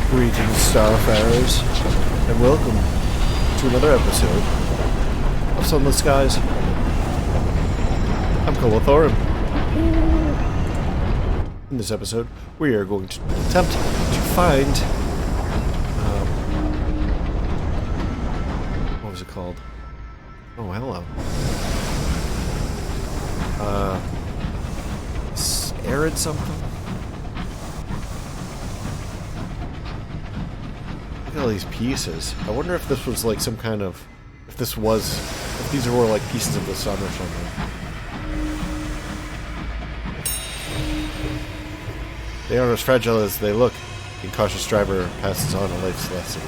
Greetings, Starfarers, and welcome to another episode of Sunless Skies. I'm Cobalt Thorium. In this episode, we are going to attempt to find... what was it called? Oh, hello. Arid something? Look at all these pieces. I wonder if this was like some kind of... if these were like pieces of the sun or something. They aren't as fragile as they look. The incautious driver passes on a life's lesson.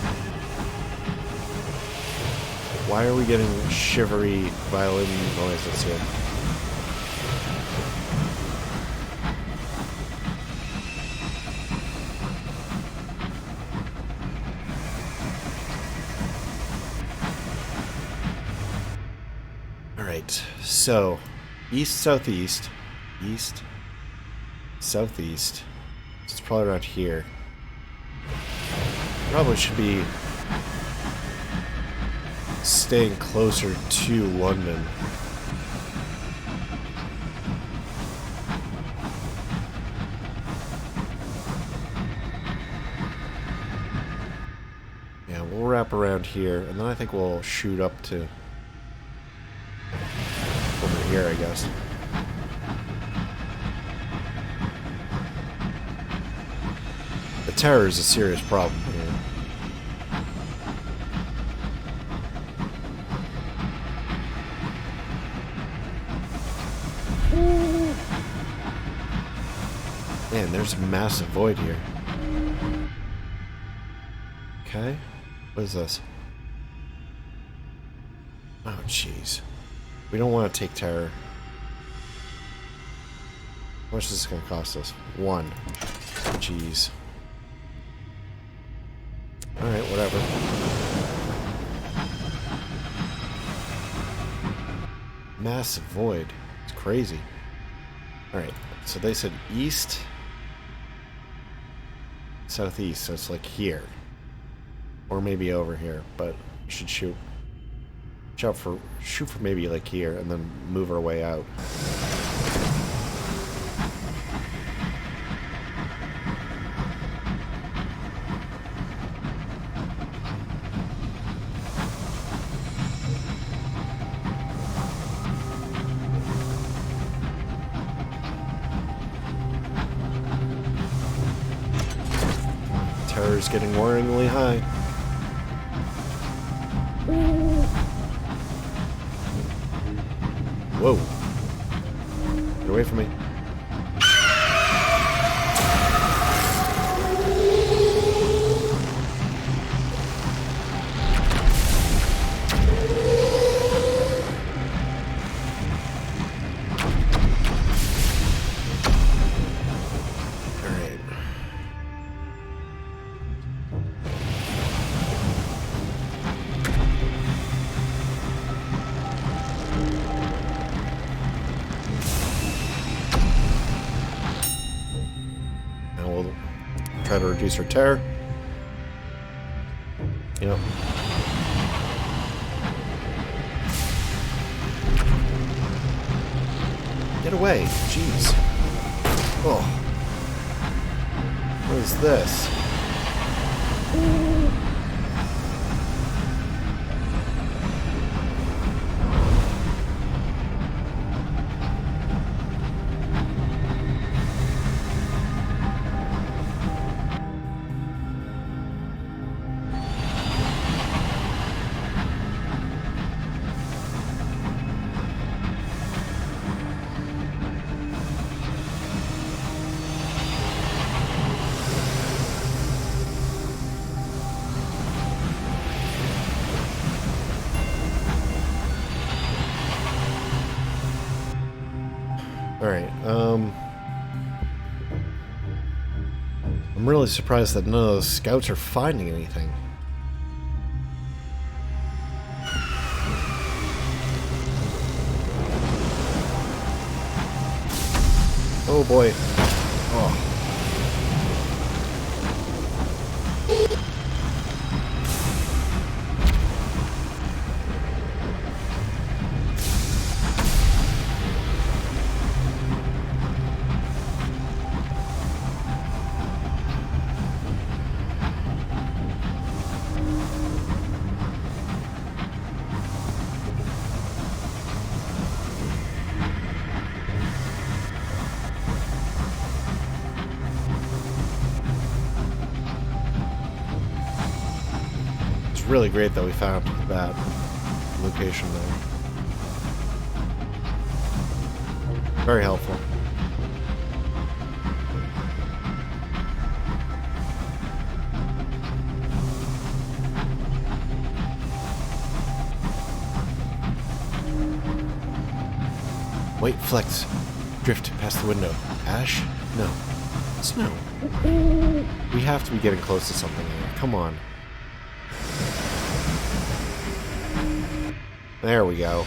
Why are we getting shivery violin noises here? Alright, so east, southeast, east, southeast. It's probably around here. Probably should be staying closer to London. Yeah, we'll wrap around here, and then I think we'll shoot up to over here, I guess. The terror is a serious problem here. Man, there's a massive void here. Okay. What is this? Oh, jeez. We don't want to take terror. How much is this going to cost us? 1. Jeez. Alright, whatever. Massive void. It's crazy. Alright, so they said east, southeast, so it's like here. Or maybe over here, but we should shoot for maybe like here, and then move our way out. Terror's getting worryingly high. Whoa. Get away from me. Alright. Try to reduce her terror. Yep. Get away. Jeez. Oh. What is this? Alright, I'm really surprised that none of those scouts are finding anything. Oh boy. Oh. really great that we found that location there. Very helpful. Wait, Flex. Drift past the window. Ash? No. Snow. We have to be getting close to something here. Come on. There we go.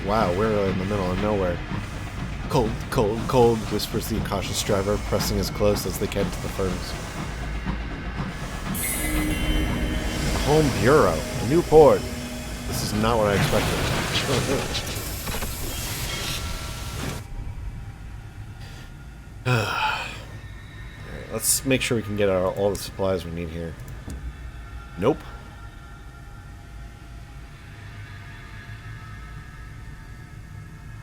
Wow, we're in the middle of nowhere. Cold, cold, cold, whispers the incautious driver, pressing as close as they can to the furnace. A home bureau, a new port. This is not what I expected. Alright, let's make sure we can get all the supplies we need here. Nope.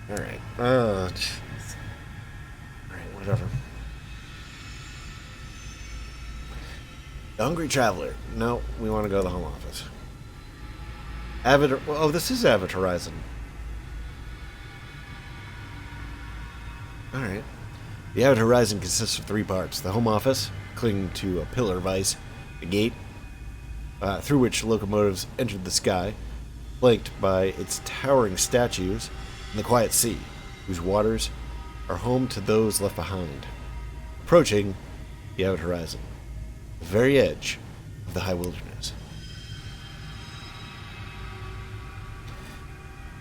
Alright. Alright, whatever. The Hungry Traveler. No, we want to go to the home office. Avid... Oh, this is Avid Horizon. Alright. The Avid Horizon consists of 3 parts. The home office, clinging to a pillar of ice. The gate, through which locomotives entered the sky, flanked by its towering statues. And the quiet sea, whose waters are home to those left behind. Approaching the Avid Horizon, the very edge of the high wilderness.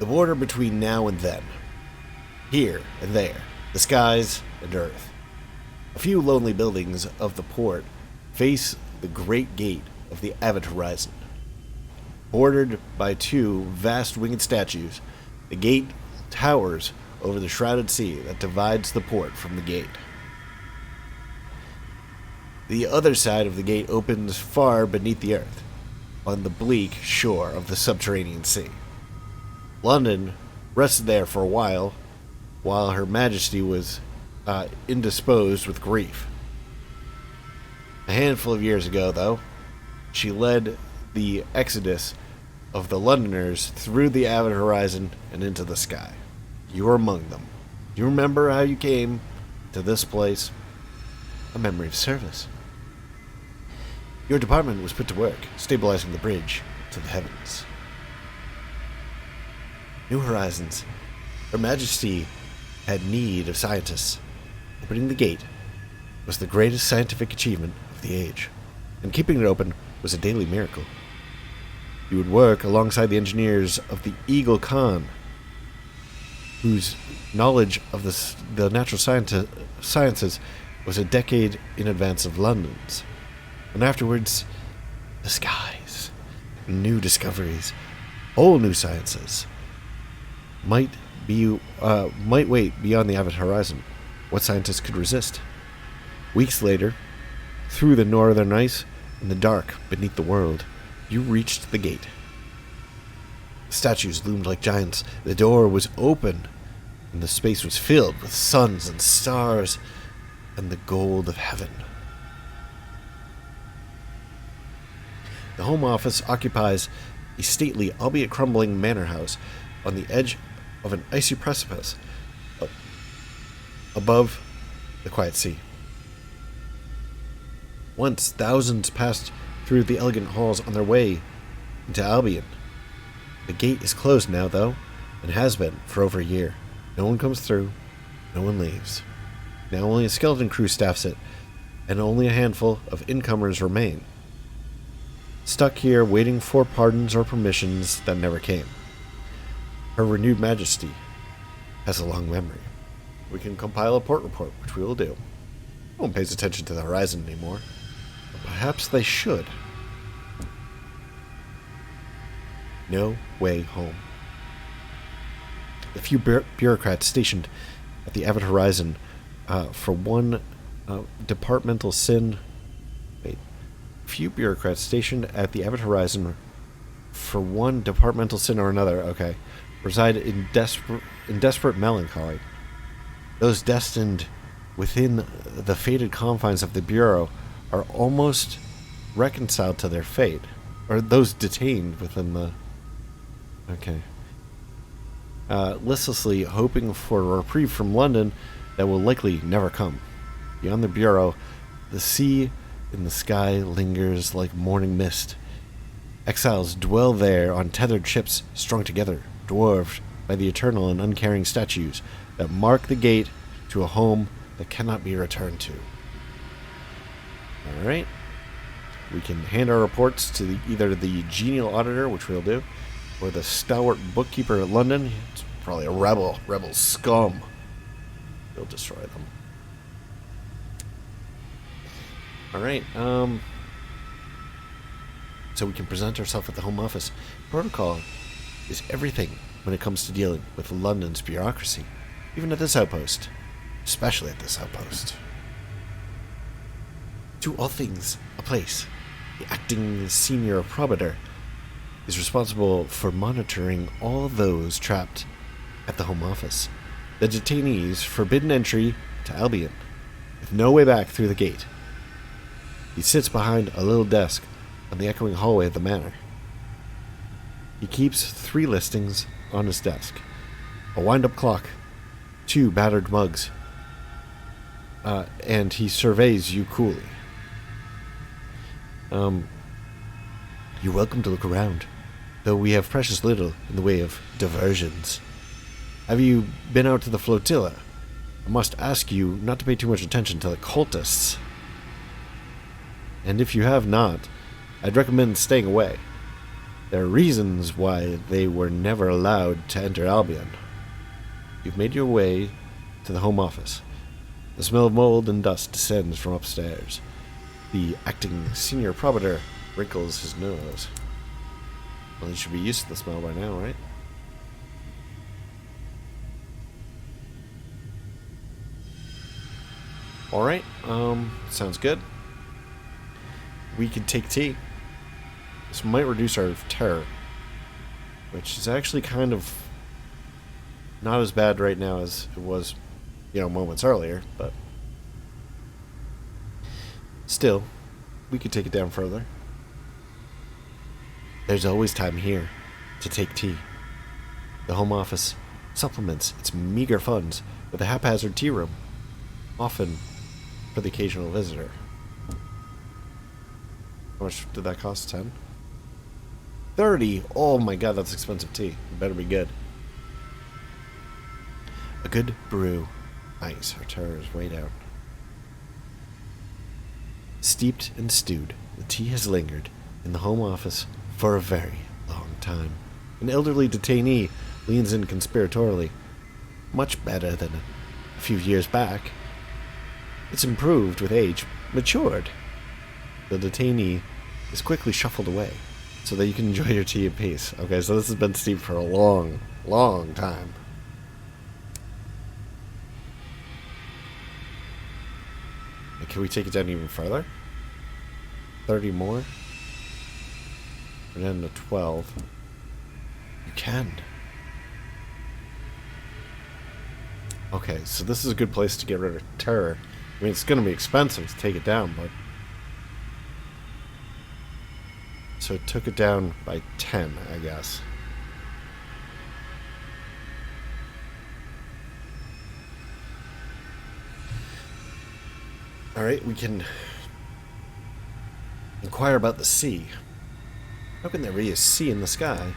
The border between now and then. Here and there, the skies and earth. A few lonely buildings of the port face the great gate of the Avid Horizon. Bordered by 2 vast winged statues, the gate towers over the shrouded sea that divides the port from the gate. The other side of the gate opens far beneath the earth, on the bleak shore of the subterranean sea. London rested there for a while Her Majesty was indisposed with grief. A handful of years ago, though, she led the exodus of the Londoners through the Avid Horizon and into the sky. You were among them. Do you remember how you came to this place? A memory of service. Your department was put to work, stabilizing the bridge to the heavens. New horizons. Her Majesty had need of scientists. Opening the gate was the greatest scientific achievement of the age, and keeping it open was a daily miracle. You would work alongside the engineers of the Eagle Khan, whose knowledge of the natural sciences was a decade in advance of London's. And afterwards, the skies, new discoveries, whole new sciences might wait beyond the Avid Horizon. What scientists could resist? Weeks later, through the northern ice, in the dark beneath the world, you reached the gate. The statues loomed like giants. The door was open, and the space was filled with suns and stars and the gold of heaven. The Home Office occupies a stately, albeit crumbling, manor house on the edge of an icy precipice above the quiet sea. Once thousands passed through the elegant halls on their way into Albion. The gate is closed now, though, and has been for over a year. No one comes through, no one leaves. Now only a skeleton crew staffs it, and only a handful of incomers remain, stuck here waiting for pardons or permissions that never came. Her renewed Majesty has a long memory. We can compile a port report, which we will do. No one pays attention to the horizon anymore. But perhaps they should. No way home. The few bureaucrats stationed at the Avid Horizon for one departmental sin. Wait. Few bureaucrats stationed at the Avid Horizon for one departmental sin or another, okay, reside in desperate melancholy. Those destined within the fated confines of the Bureau are almost reconciled to their fate. Or those detained within the... Okay. Listlessly hoping for a reprieve from London that will likely never come. Beyond the Bureau, the sea in the sky lingers like morning mist. Exiles dwell there on tethered ships strung together, dwarfed by the eternal and uncaring statues that mark the gate to a home that cannot be returned to. Alright. We can hand our reports to either the genial auditor, which we'll do, or the stalwart bookkeeper at London. It's probably a rebel scum. We'll destroy them. Alright, so we can present ourselves at the Home Office. Protocol is everything when it comes to dealing with London's bureaucracy, even at this outpost. Especially at this outpost. To all things, a place. The acting senior probator is responsible for monitoring all those trapped at the Home Office. The detainees forbidden entry to Albion, with no way back through the gate. He sits behind a little desk on the echoing hallway of the manor. He keeps 3 listings on his desk. A wind-up clock, 2 battered mugs, and he surveys you coolly. You're welcome to look around, though we have precious little in the way of diversions. Have you been out to the flotilla? I must ask you not to pay too much attention to the cultists. And if you have not, I'd recommend staying away. There are reasons why they were never allowed to enter Albion. You've made your way to the Home Office. The smell of mold and dust descends from upstairs. The acting senior probator wrinkles his nose. Well, he should be used to the smell by now, right? Alright, sounds good. We could take tea. This might reduce our terror, which is actually kind of not as bad right now as it was, moments earlier, but still, we could take it down further. There's always time here to take tea. The Home Office supplements its meager funds with a haphazard tea room, often for the occasional visitor. How much did that cost? 10? 30! Oh my god, that's expensive tea. It better be good. A good brew. Nice, our terror is way down. Steeped and stewed, the tea has lingered in the Home Office for a very long time. An elderly detainee leans in conspiratorially. Much better than a few years back. It's improved with age, matured. The detainee is quickly shuffled away so that you can enjoy your tea in peace. Okay, so this has been steeped for a long, long time. And can we take it down even further? 30 more? We're down to 12. You can. Okay, so this is a good place to get rid of terror. I mean, it's going to be expensive to take it down, but... So it took it down by 10, I guess. Alright, we can inquire about the sea. How can there be a sea in the sky?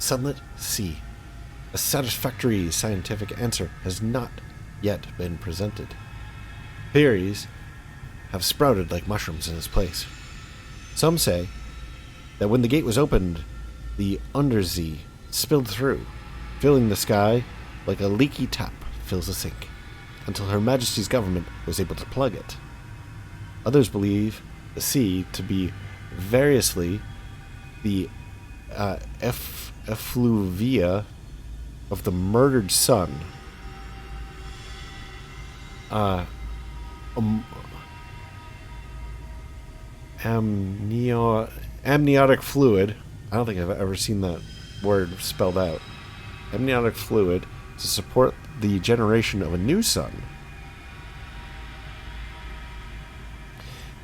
Sunlit sea. A satisfactory scientific answer has not yet been presented. Theories have sprouted like mushrooms in its place. Some say that when the gate was opened, the undersea spilled through, filling the sky like a leaky tap fills a sink, until Her Majesty's government was able to plug it. Others believe the sea to be variously the effluvia of the murdered sun. Amniotic fluid. I don't think I've ever seen that word spelled out. Amniotic fluid to support the generation of a new sun.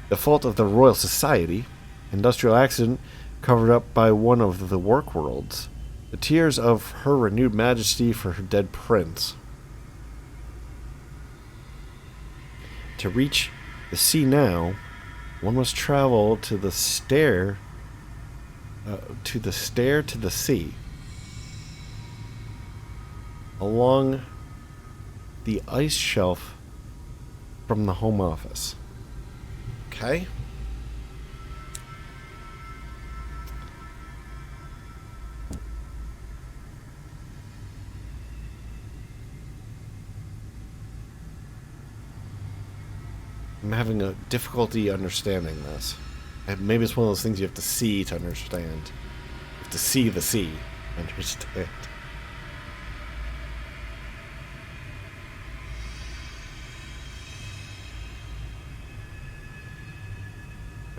The fault of the Royal Society. Industrial accident covered up by one of the work worlds. The tears of Her Renewed Majesty for her dead prince. To reach the sea now, one must travel to the stair to the sea along the ice shelf from the home office. Okay. I'm having a difficulty understanding this. Maybe it's one of those things you have to see to understand. You have to see the sea to understand.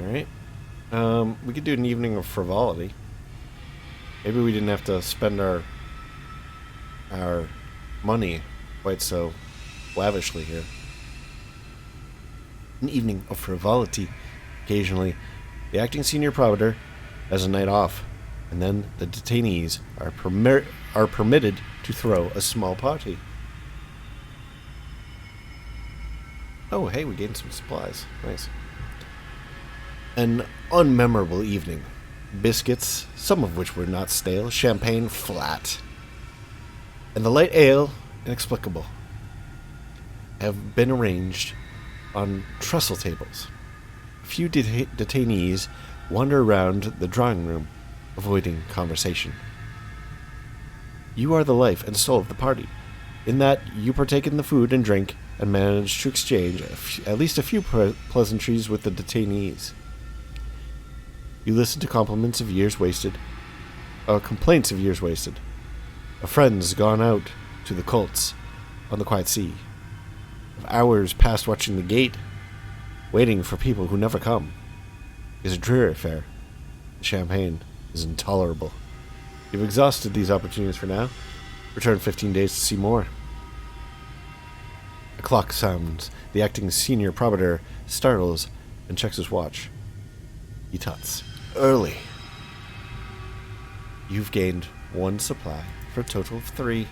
Alright. We could do an evening of frivolity. Maybe we didn't have to spend our money quite so lavishly here. An evening of frivolity. Occasionally, the acting senior probator has a night off, and then the detainees are permitted to throw a small party. Oh, hey, we gained some supplies. Nice. An unmemorable evening. Biscuits, some of which were not stale, champagne flat, and the light ale inexplicable, have been arranged on trestle tables. A few detainees wander around the drawing room, avoiding conversation. You are the life and soul of the party, in that you partake in the food and drink and manage to exchange at least a few pleasantries with the detainees. You listen to complaints of years wasted, of friends gone out to the cults on the quiet sea, of hours passed watching the gate, waiting for people who never come. It is a dreary affair. The champagne is intolerable. You've exhausted these opportunities for now. Return 15 days to see more. A clock sounds. The acting senior probator startles and checks his watch. He tuts. Early. You've gained 1 supply for a total of 3.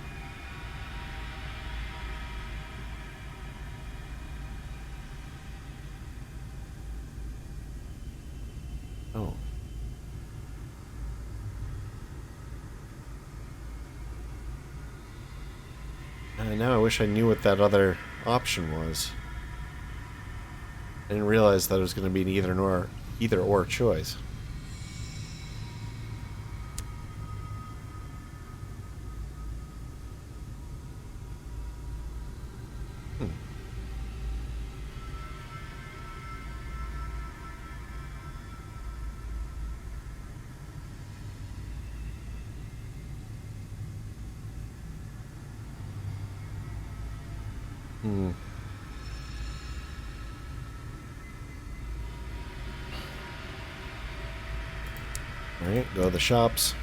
Oh. Now I wish I knew what that other option was. I didn't realize that it was going to be an either or choice. Alright, go to the shops.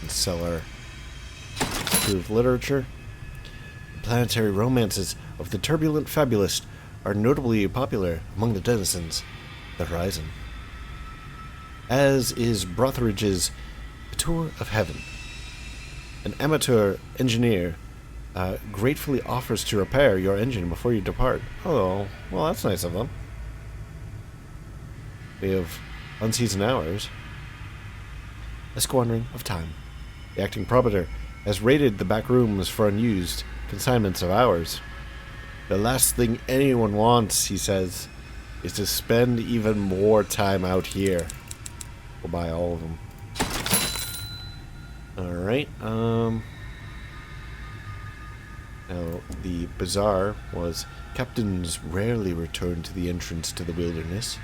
And sell our approved literature. The planetary romances of the turbulent fabulist are notably popular among the denizens of the Horizon. As is Brotheridge's A Tour of Heaven. An amateur engineer gratefully offers to repair your engine before you depart. Oh, well, that's nice of them. We have unseasoned hours. A squandering of time. The acting probator has raided the back rooms for unused consignments of hours. The last thing anyone wants, he says, is to spend even more time out here. We'll buy all of them. Alright, now, the bazaar was captains rarely return to the entrance to the wilderness.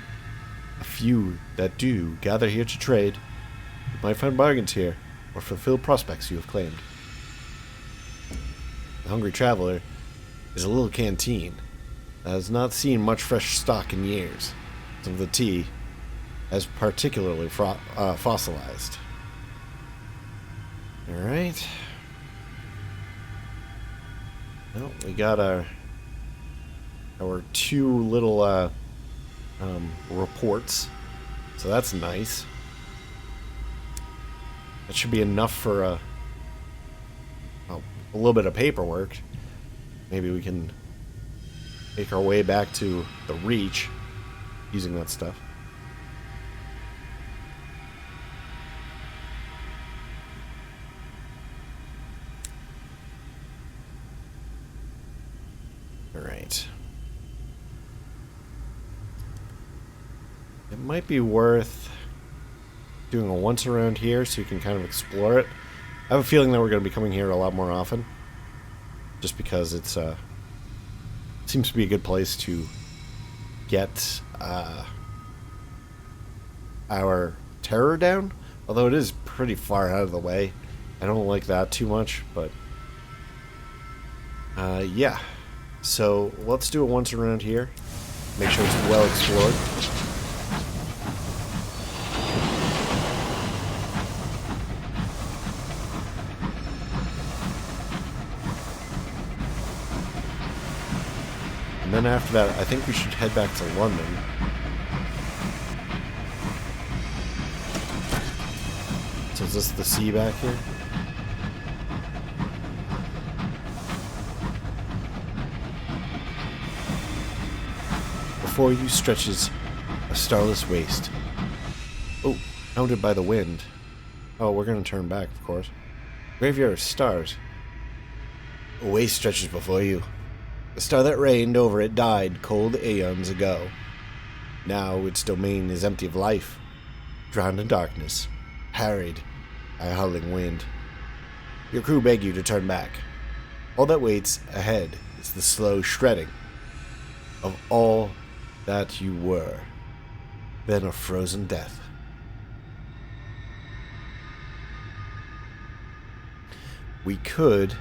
few that do gather here to trade. You might find bargains here, or fulfill prospects you have claimed. The hungry traveler is a little canteen that has not seen much fresh stock in years. Some of the tea has particularly fossilized. Alright. Well, we got our two little reports, so that's nice. That should be enough for a little bit of paperwork. Maybe we can make our way back to the Reach using that stuff. Alright. It might be worth doing a once around here so you can kind of explore it. I have a feeling that we're going to be coming here a lot more often, just because it's seems to be a good place to get our terror down, although it is pretty far out of the way. I don't like that too much, but yeah. So let's do it once around here, make sure it's well explored. And then after that, I think we should head back to London. So is this the sea back here? Before you stretches a starless waste. Oh, hounded by the wind. Oh, we're going to turn back, of course. Graveyard of stars. A waste stretches before you. The star that reigned over it died cold aeons ago. Now its domain is empty of life, drowned in darkness, harried by a howling wind. Your crew beg you to turn back. All that waits ahead is the slow shredding of all that you were, then a frozen death. We could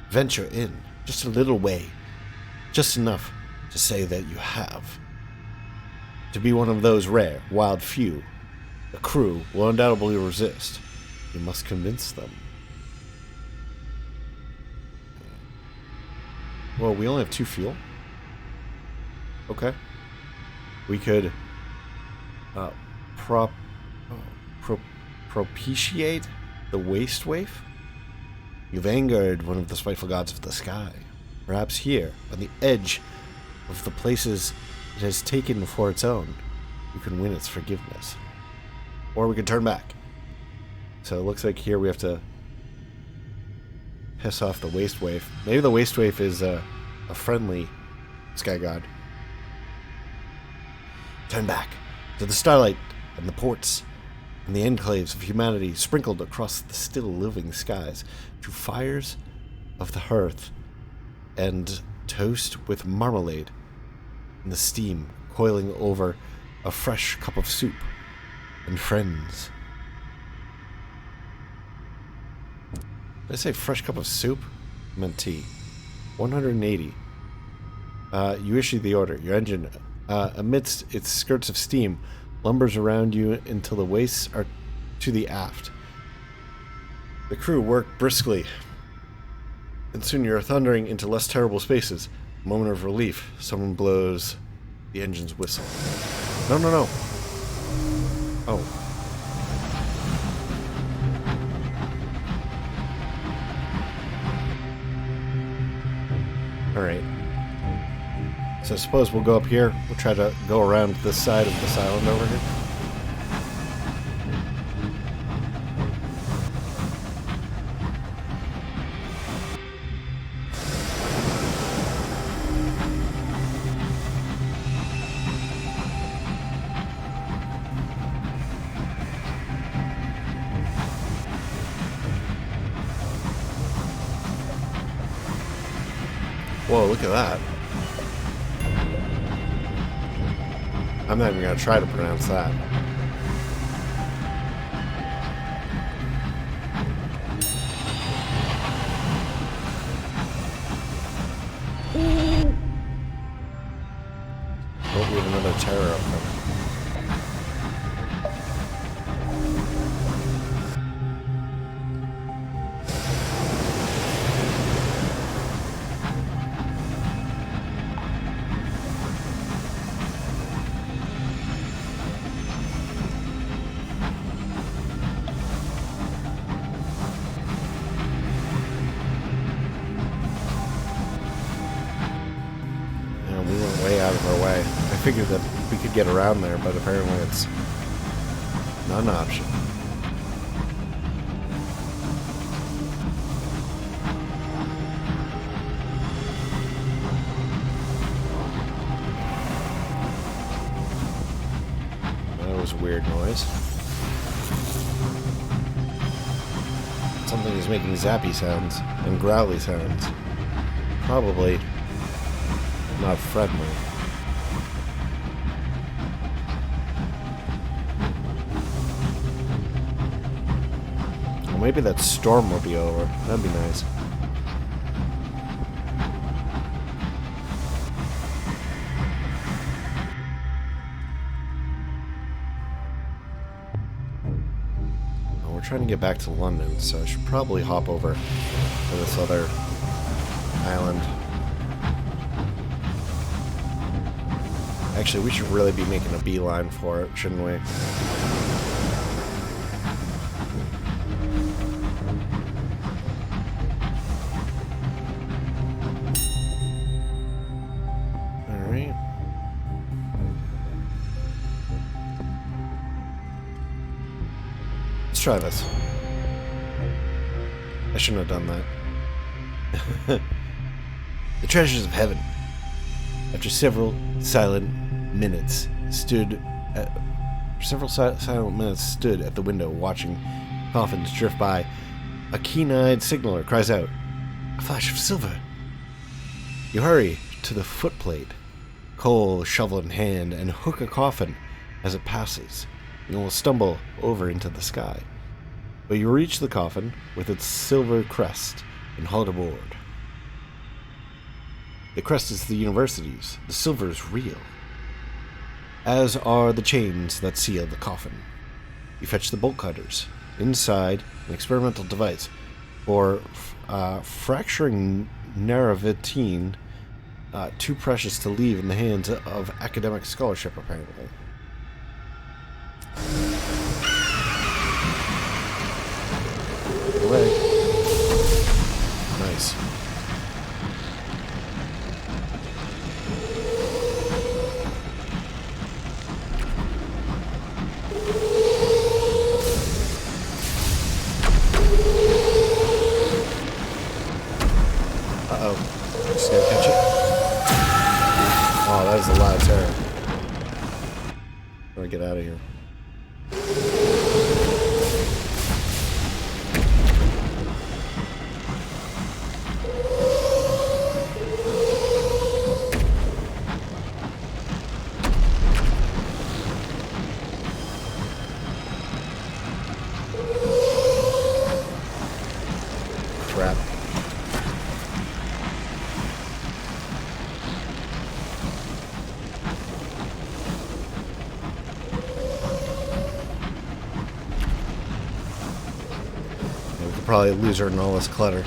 venture in just a little way, just enough to say that you have. To be one of those rare, wild few, the crew will undoubtedly resist. You must convince them. Well, we only have 2 fuel. Okay. We could propitiate the waste wave. You've angered one of the spiteful gods of the sky. Perhaps here, on the edge of the places it has taken for its own, you can win its forgiveness. Or we can turn back. So it looks like here we have to piss off the waste wave. Maybe the waste wave is a friendly sky god. Turn back to the starlight and the ports and the enclaves of humanity sprinkled across the still living skies, to fires of the hearth and toast with marmalade, and the steam coiling over a fresh cup of soup, and friends. Did I say fresh cup of soup? I meant tea. 180. You issue the order. Your engine, amidst its skirts of steam, lumbers around you until the wastes are to the aft. The crew work briskly, and soon you're thundering into less terrible spaces. A moment of relief. Someone blows the engine's whistle. No. Oh. Alright. So I suppose we'll go up here. We'll try to go around this side of this island over here. Whoa, look at that. I'm not even going to try to pronounce that. Oh, we have another terror up there. We went way out of our way. I figured that we could get around there, but apparently it's not an option. That was a weird noise. Something is making zappy sounds and growly sounds. Probably not friendly. Well, maybe that storm will be over. That'd be nice. Well, we're trying to get back to London, so I should probably hop over to this other island. Actually, we should really be making a beeline for it, shouldn't we? Alright. Let's try this. I shouldn't have done that. The treasures of heaven. After several silent minutes stood at the window watching coffins drift by. A keen-eyed signaler cries out, "A flash of silver!" You hurry to the footplate, coal, shovel in hand, and hook a coffin as it passes. You will stumble over into the sky, but you reach the coffin with its silver crest and haul it aboard. The crest is the university's. The silver is real, as are the chains that seal the coffin. You fetch the bolt cutters. Inside, an experimental device for fracturing Naravitine, too precious to leave in the hands of academic scholarship, apparently. Away. Nice. Just gonna catch it. Oh, that is a lot of terror. I'm gonna get out of here. Crap. Probably lose her in all this clutter.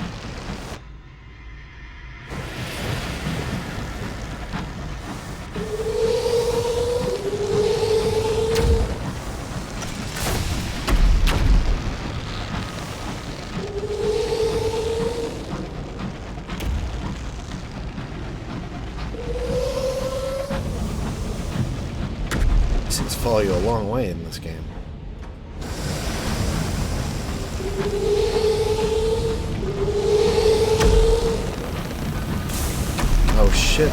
These things follow you a long way in this game. Oh shit.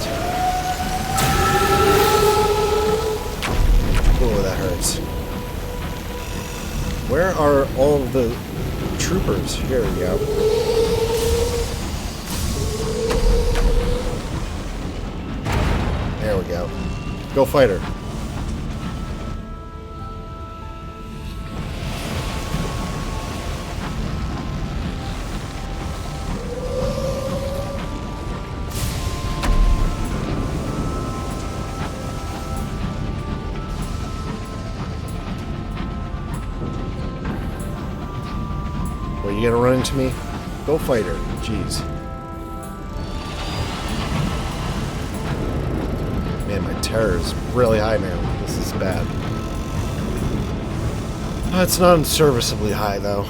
Oh, that hurts. Where are all of the troopers? Here we go. There we go. Go fight her. Are you gonna run into me? Go fight her. Jeez. Man, my terror is really high now. This is bad. It's not unserviceably high, though.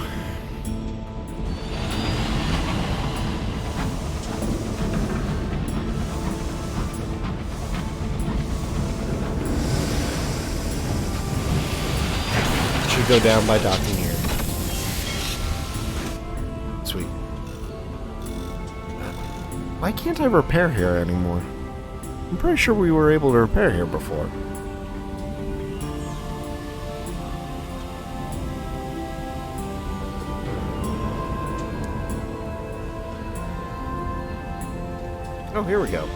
Should go down by docking here. Sweet. Why can't I repair here anymore? I'm pretty sure we were able to repair here before. Oh, here we go.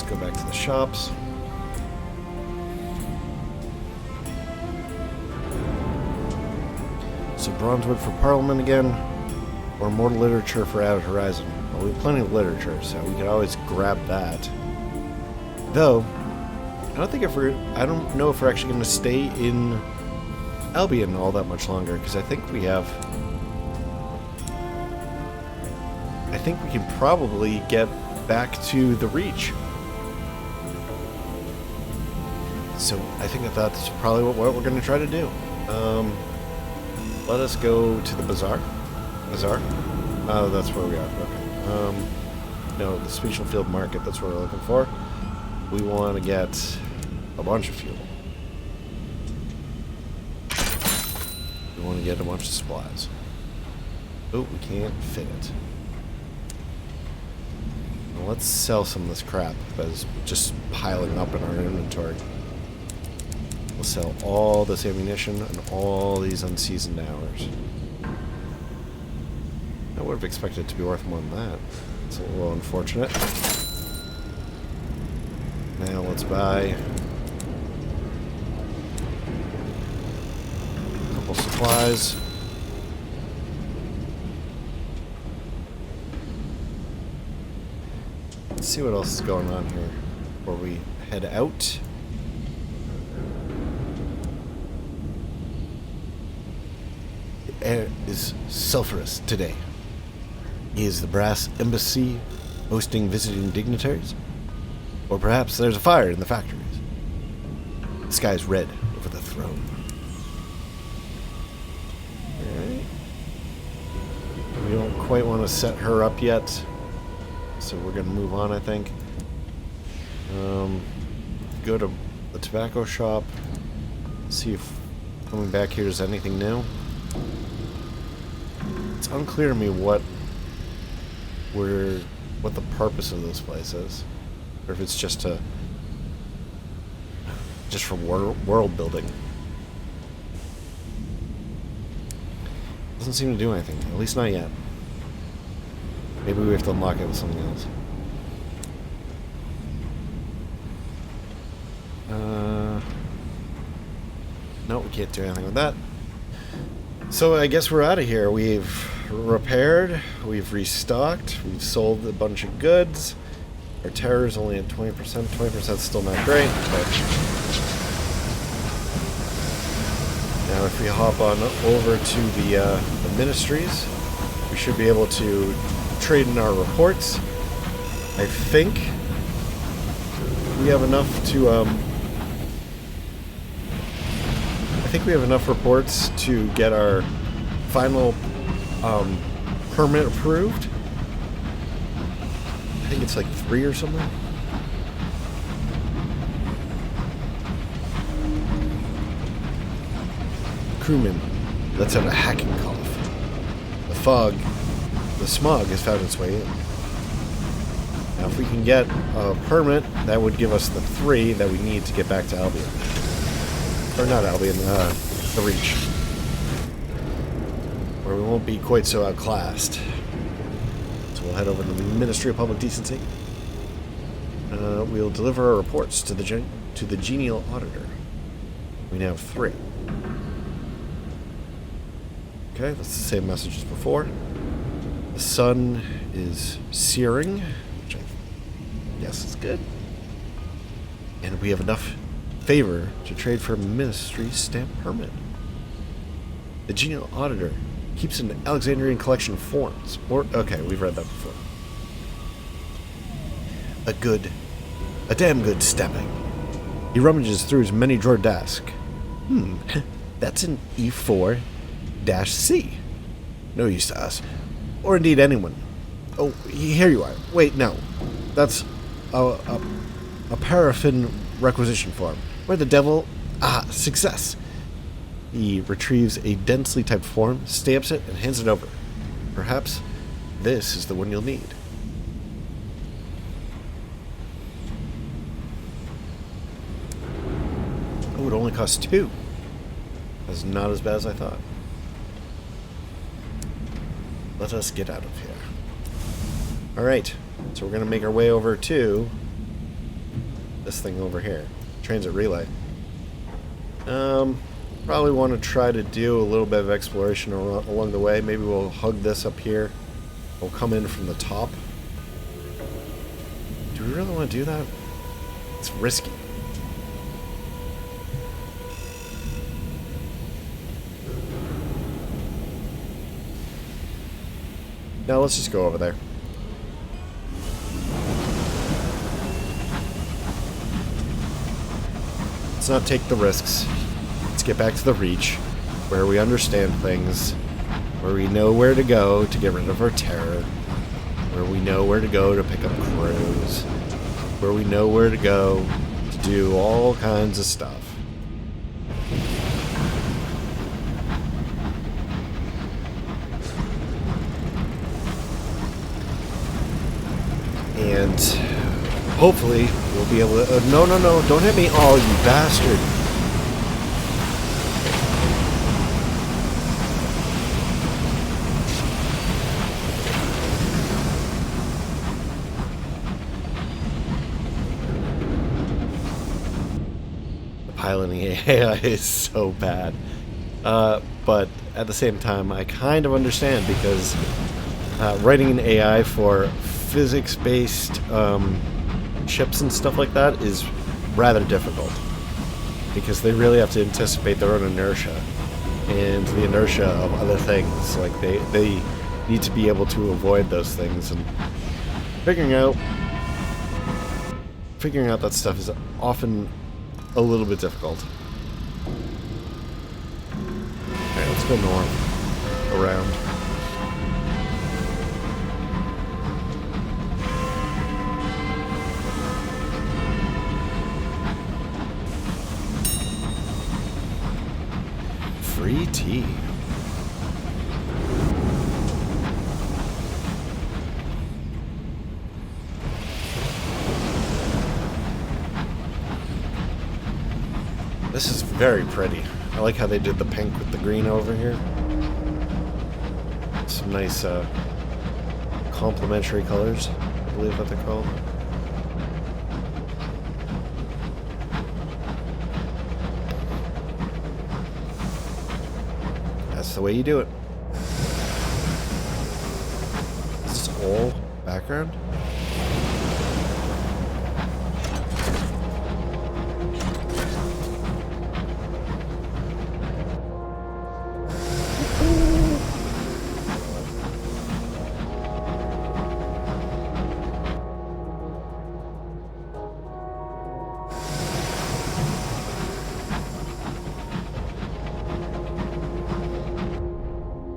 Go back to the shops. So bronzewood for Parliament again, or more literature for Avid Horizon. Well, we have plenty of literature, so we could always grab that. Though, I don't know if we're actually going to stay in Albion all that much longer, because I think we can probably get back to the Reach. So I think that's probably what we're going to try to do. Let us go to the bazaar. Bazaar? Oh, that's where we are. Okay. No, the Special Field Market. That's what we're looking for. We want to get a bunch of fuel. We want to get a bunch of supplies. Oh, we can't fit it. Well, let's sell some of this crap that is just piling up in our inventory. We'll sell all this ammunition and all these unseasoned hours. I would have expected it to be worth more than that. It's a little unfortunate. Now let's buy a couple supplies. Let's see what else is going on here before we head out. The air is sulphurous today. Is the brass embassy hosting visiting dignitaries? Or perhaps there's a fire in the factories. The sky's red over the throne. Alright. We don't quite want to set her up yet, so we're going to move on, I think. Go to the tobacco shop. See if coming back here is anything new. It's unclear to me what the purpose of this place is, or if it's just for world building. Doesn't seem to do anything, at least not yet. Maybe we have to unlock it with something else. No, we can't do anything with that. So I guess we're out of here. We've repaired, we've restocked, we've sold a bunch of goods. Our terror is only at 20%. 20% is still not great, but now if we hop on over to the ministries, we should be able to trade in our reports. I think we have enough to reports to get our final permit approved. I think it's like 3 or something. Crewman, let's have a hacking cough. The smog has found its way in. Now if we can get a permit, that would give us the 3 that we need to get back to Albion. Or not Albion, the Reach. Where we won't be quite so outclassed. So we'll head over to the Ministry of Public Decency. We'll deliver our reports to the genial auditor. We now have 3. Okay, that's the same message as before. The sun is searing, which I guess is good. And we have enough favor to trade for a ministry stamp permit. The genial auditor keeps an Alexandrian collection of forms. Okay, we've read that before. A damn good stepping. He rummages through his many drawer desk. That's an E4-C. No use to us. Or indeed anyone. Oh, here you are. Wait, no. That's a paraffin requisition form. Where the devil... Ah, success. He retrieves a densely typed form, stamps it, and hands it over. Perhaps this is the one you'll need. Oh, it only costs 2. That's not as bad as I thought. Let us get out of here. Alright, so we're going to make our way over to this thing over here. Transit relay. Probably want to try to do a little bit of exploration along the way. Maybe we'll hug this up here. We'll come in from the top. Do we really want to do that? It's risky. Now let's just go over there. Let's not take the risks. Let's get back to the Reach, where we understand things, where we know where to go to get rid of our terror, where we know where to go to pick up crews, where we know where to go to do all kinds of stuff. And hopefully we'll be able to... no, don't hit me. Oh, you bastard. The piloting AI is so bad. But at the same time, I kind of understand, because writing an AI for physics-based chips and stuff like that is rather difficult, because they really have to anticipate their own inertia and the inertia of other things. Like they need to be able to avoid those things, and figuring out that stuff is often a little bit difficult. Alright, let's go north, around. Free tea. This is very pretty. I like how they did the pink with the green over here. Some nice complementary colors, I believe what they're called. That's the way you do it. Is this all background?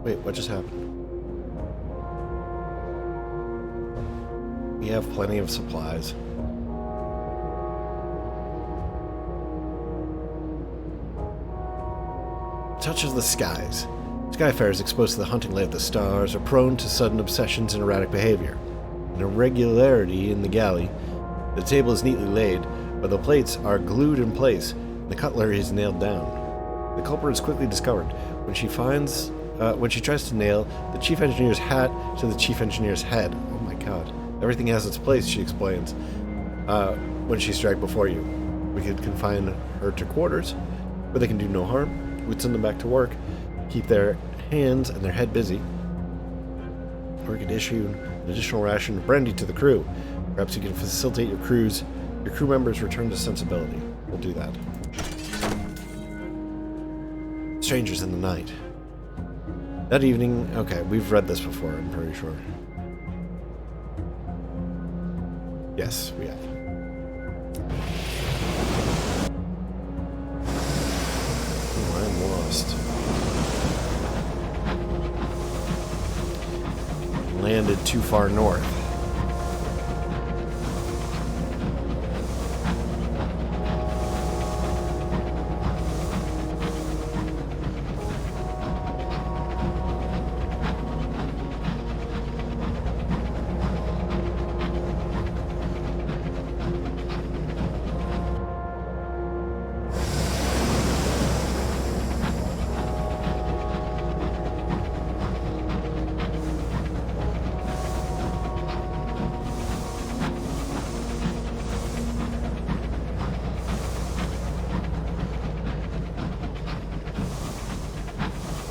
Wait, what just happened? We have plenty of supplies. Touch of the skies. Skyfarers exposed to the hunting light of the stars are prone to sudden obsessions and erratic behavior. An irregularity in the galley. The table is neatly laid, but the plates are glued in place, and the cutlery is nailed down. The culprit is quickly discovered when she tries to nail the chief engineer's hat to the chief engineer's head. Oh my god. Everything has its place, she explains. When she strike before you. We could confine her to quarters, where they can do no harm. We'd send them back to work, keep their hands and their head busy. Or we could issue an additional ration of brandy to the crew. Perhaps you can facilitate your crew members' return to sensibility. We'll do that. Strangers in the night. That evening... Okay, we've read this before, I'm pretty sure. Yes, we have. Oh, I'm lost. Landed too far north.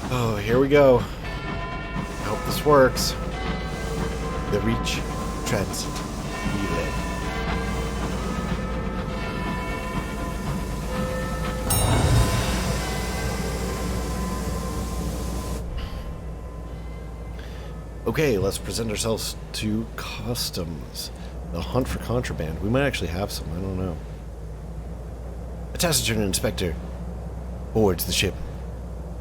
Oh, here we go. I hope this works. The Reach Transit Relay. Okay, let's present ourselves to customs. The hunt for contraband. We might actually have some, I don't know. A taciturn inspector boards the ship,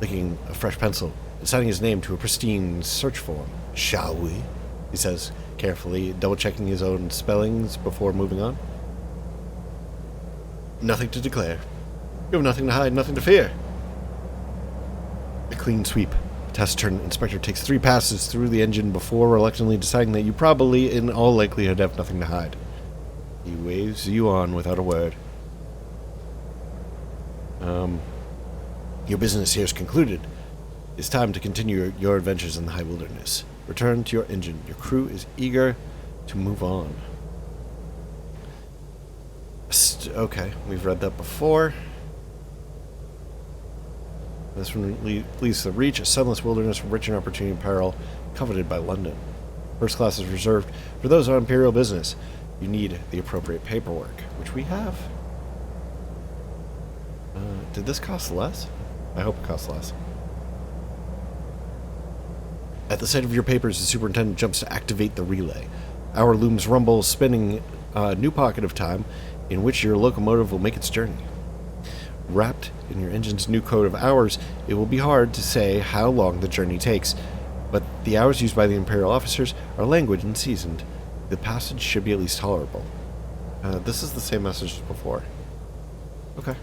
licking a fresh pencil and signing his name to a pristine search form. Shall we? He says, carefully double-checking his own spellings before moving on. Nothing to declare. You have nothing to hide, nothing to fear. A clean sweep. The taciturn inspector takes 3 passes through the engine before reluctantly deciding that you probably, in all likelihood, have nothing to hide. He waves you on without a word. Your business here is concluded. It's time to continue your adventures in the high wilderness. Return to your engine. Your crew is eager to move on. Okay, we've read that before. This one leads to the Reach, a sunless wilderness rich in opportunity and peril, coveted by London. First class is reserved for those on imperial business. You need the appropriate paperwork, which we have. Did this cost less? I hope it costs less. At the sight of your papers, the superintendent jumps to activate the relay. Our looms rumble, spinning a new pocket of time in which your locomotive will make its journey. Wrapped in your engine's new code of hours, it will be hard to say how long the journey takes, but the hours used by the Imperial officers are languid and seasoned. The passage should be at least tolerable. This is the same message as before. Okay.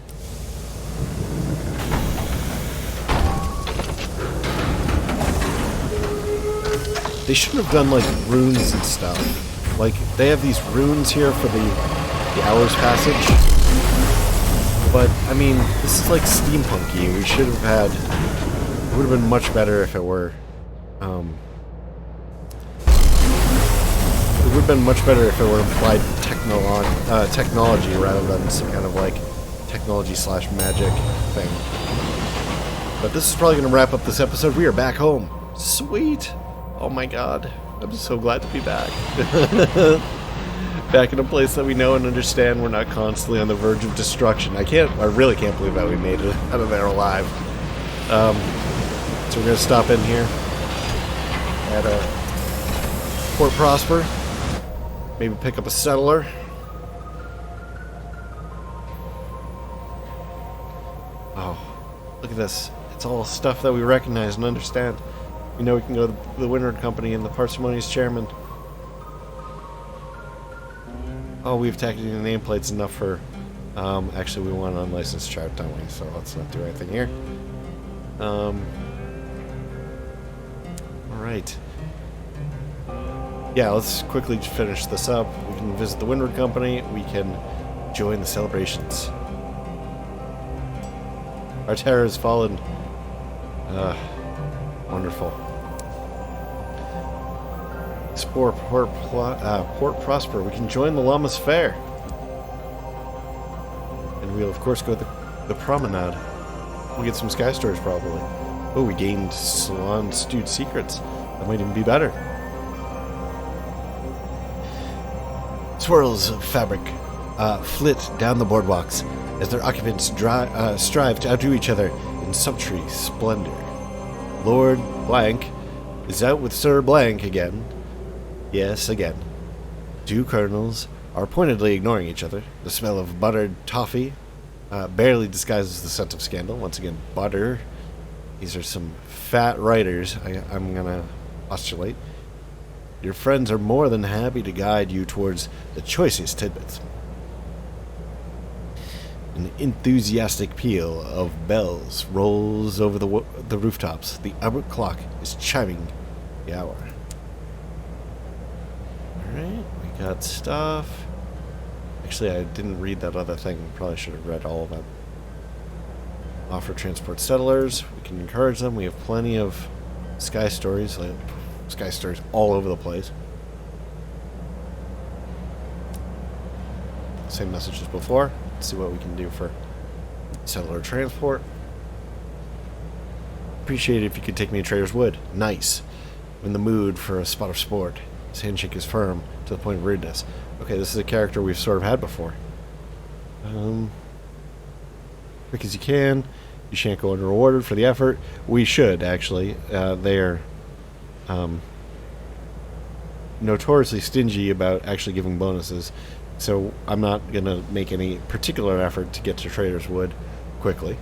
They shouldn't have done, like, runes and stuff. Like, they have these runes here for the hours passage. But, I mean, this is, like, steampunky. We should have had... It would have been much better if it were... It would have been much better if it were implied technology rather than some kind of, like, technology/magic thing. But this is probably going to wrap up this episode. We are back home. Sweet! Oh my god, I'm so glad to be back. Back in a place that we know and understand. We're not constantly on the verge of destruction. I really can't believe that we made it out of there alive. So we're going to stop in here at Port Prosper. Maybe pick up a settler. Oh, look at this. It's all stuff that we recognize and understand. We know we can go to the Windward Company and the Parsimonious Chairman. Oh, we've tacked in the nameplates enough for... actually, we want an unlicensed chart, don't we? So let's not do anything here. Alright. Yeah, let's quickly finish this up. We can visit the Windward Company. We can join the celebrations. Our terror has fallen. Wonderful. Explore Port Prosper. We can join the Llama's Fair. And we'll, of course, go to the promenade. We get some sky stories probably. Oh, we gained Salon Stewed Secrets. That might even be better. Swirls of fabric flit down the boardwalks as their occupants strive to outdo each other in sultry splendor. Lord Blank is out with Sir Blank again. Yes, again. Two colonels are pointedly ignoring each other. The smell of buttered toffee barely disguises the scent of scandal. Once again, butter. These are some fat writers, I'm going to postulate. Your friends are more than happy to guide you towards the choicest tidbits. An enthusiastic peal of bells rolls over the rooftops. The Albert clock is chiming the hour. Alright, we got stuff. Actually, I didn't read that other thing. Probably should have read all of them. Offer transport settlers. We can encourage them. We have plenty of sky stories. Sky stories all over the place. Same message as before. Let's see what we can do for settler transport. Appreciate it if you could take me to Trader's Wood. Nice. I'm in the mood for a spot of sport. His handshake is firm to the point of rudeness. Okay, this is a character we've sort of had before. Quick as you can. You shan't go unrewarded for the effort. We should, actually. They're notoriously stingy about actually giving bonuses. So I'm not going to make any particular effort to get to Trader's Wood quickly.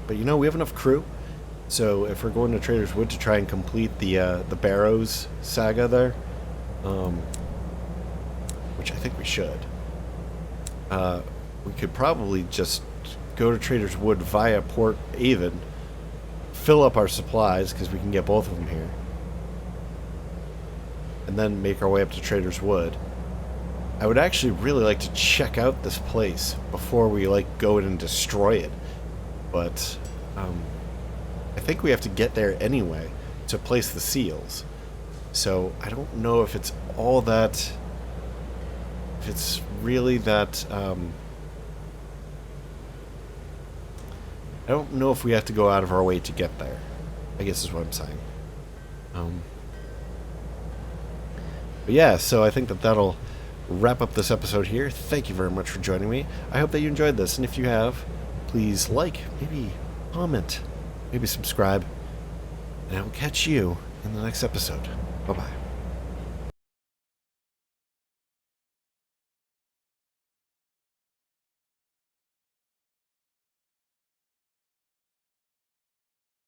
But you know, we have enough crew. So if we're going to Trader's Wood to try and complete the Barrows saga there, which I think we should, we could probably just go to Trader's Wood via Port Avid, fill up our supplies, because we can get both of them here, and then make our way up to Trader's Wood. I would actually really like to check out this place before we go in and destroy it, but I think we have to get there anyway to place the seals. So I don't know if it's all that, if it's really that, I don't know if we have to go out of our way to get there, I guess is what I'm saying. But yeah, so I think that'll wrap up this episode here. Thank you very much for joining me. I hope that you enjoyed this, and if you have, please like, maybe comment, maybe subscribe, and I will catch you in the next episode. Bye-bye.